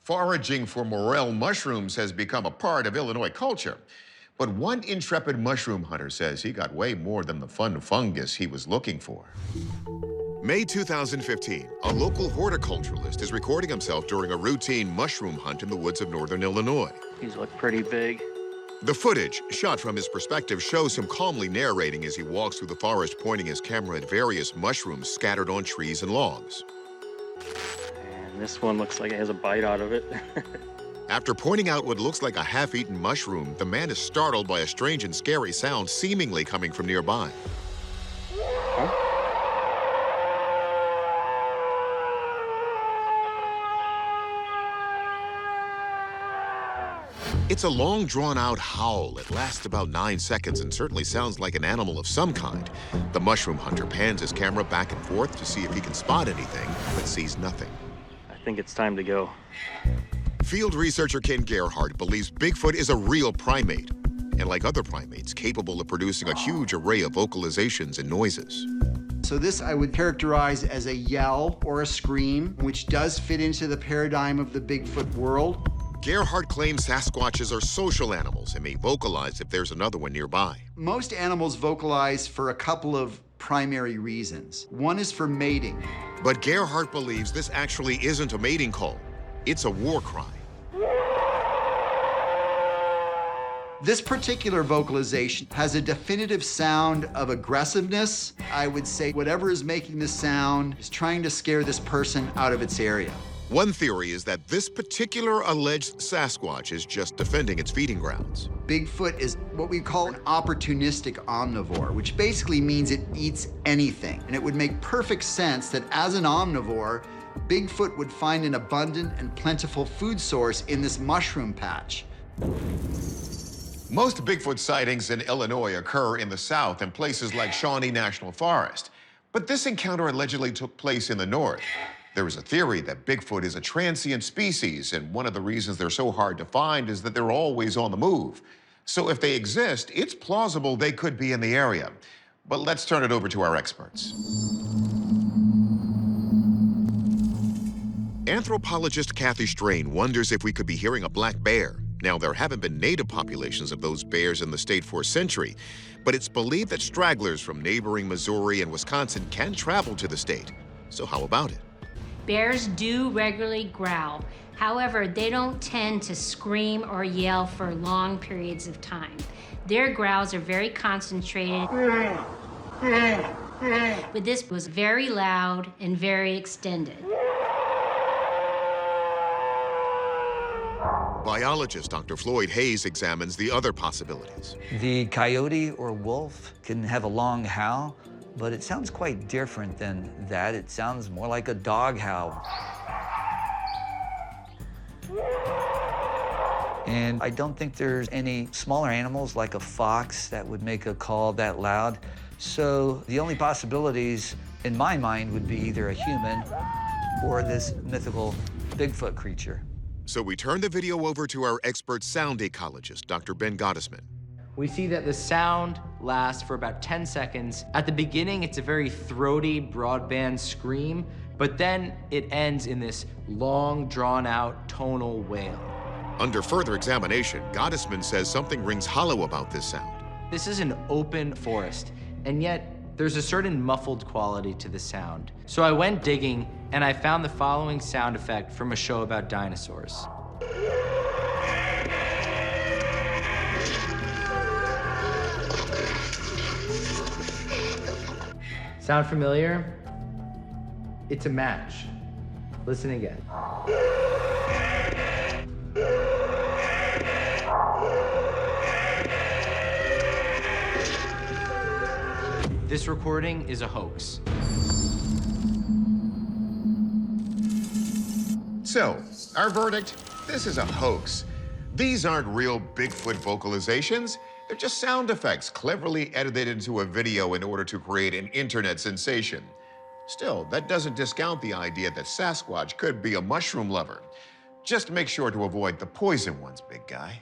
Foraging for morel mushrooms has become a part of Illinois culture. But one intrepid mushroom hunter says he got way more than the fun fungus he was looking for. May 2015, a local horticulturalist is recording himself during a routine mushroom hunt in the woods of northern Illinois. These look pretty big. The footage, shot from his perspective, shows him calmly narrating as he walks through the forest, pointing his camera at various mushrooms scattered on trees and logs. And this one looks like it has a bite out of it. After pointing out what looks like a half-eaten mushroom, the man is startled by a strange and scary sound seemingly coming from nearby. Huh? It's a long, drawn-out howl. It lasts about 9 seconds and certainly sounds like an animal of some kind. The mushroom hunter pans his camera back and forth to see if he can spot anything, but sees nothing. I think it's time to go. Field researcher Ken Gerhardt believes Bigfoot is a real primate, and like other primates, capable of producing a huge array of vocalizations and noises. So this I would characterize as a yell or a scream, which does fit into the paradigm of the Bigfoot world. Gerhardt claims Sasquatches are social animals and may vocalize if there's another one nearby. Most animals vocalize for a couple of primary reasons. One is for mating. But Gerhardt believes this actually isn't a mating call. It's a war cry. This particular vocalization has a definitive sound of aggressiveness. I would say whatever is making the sound is trying to scare this person out of its area. One theory is that this particular alleged Sasquatch is just defending its feeding grounds. Bigfoot is what we call an opportunistic omnivore, which basically means it eats anything. And it would make perfect sense that as an omnivore, Bigfoot would find an abundant and plentiful food source in this mushroom patch. Most Bigfoot sightings in Illinois occur in the south in places like Shawnee National Forest. But this encounter allegedly took place in the north. There is a theory that Bigfoot is a transient species, and one of the reasons they're so hard to find is that they're always on the move. So if they exist, it's plausible they could be in the area. But let's turn it over to our experts. Anthropologist Kathy Strain wonders if we could be hearing a black bear. Now, there haven't been native populations of those bears in the state for a century, but it's believed that stragglers from neighboring Missouri and Wisconsin can travel to the state. So how about it? Bears do regularly growl. However, they don't tend to scream or yell for long periods of time. Their growls are very concentrated. But this was very loud and very extended. Biologist Dr. Floyd Hayes examines the other possibilities. The coyote or wolf can have a long howl, but it sounds quite different than that. It sounds more like a dog howl. And I don't think there's any smaller animals like a fox that would make a call that loud. So the only possibilities in my mind would be either a human or this mythical Bigfoot creature. So we turn the video over to our expert sound ecologist, Dr. Ben Gottesman. We see that the sound lasts for about 10 seconds. At the beginning, it's a very throaty, broadband scream, but then it ends in this long, drawn-out tonal wail. Under further examination, Gottesman says something rings hollow about this sound. This is an open forest, and yet there's a certain muffled quality to the sound. So I went digging, and I found the following sound effect from a show about dinosaurs. Sound familiar? It's a match. Listen again. This recording is a hoax. So, our verdict, this is a hoax. These aren't real Bigfoot vocalizations. They're just sound effects cleverly edited into a video in order to create an internet sensation. Still, that doesn't discount the idea that Sasquatch could be a mushroom lover. Just make sure to avoid the poison ones, big guy.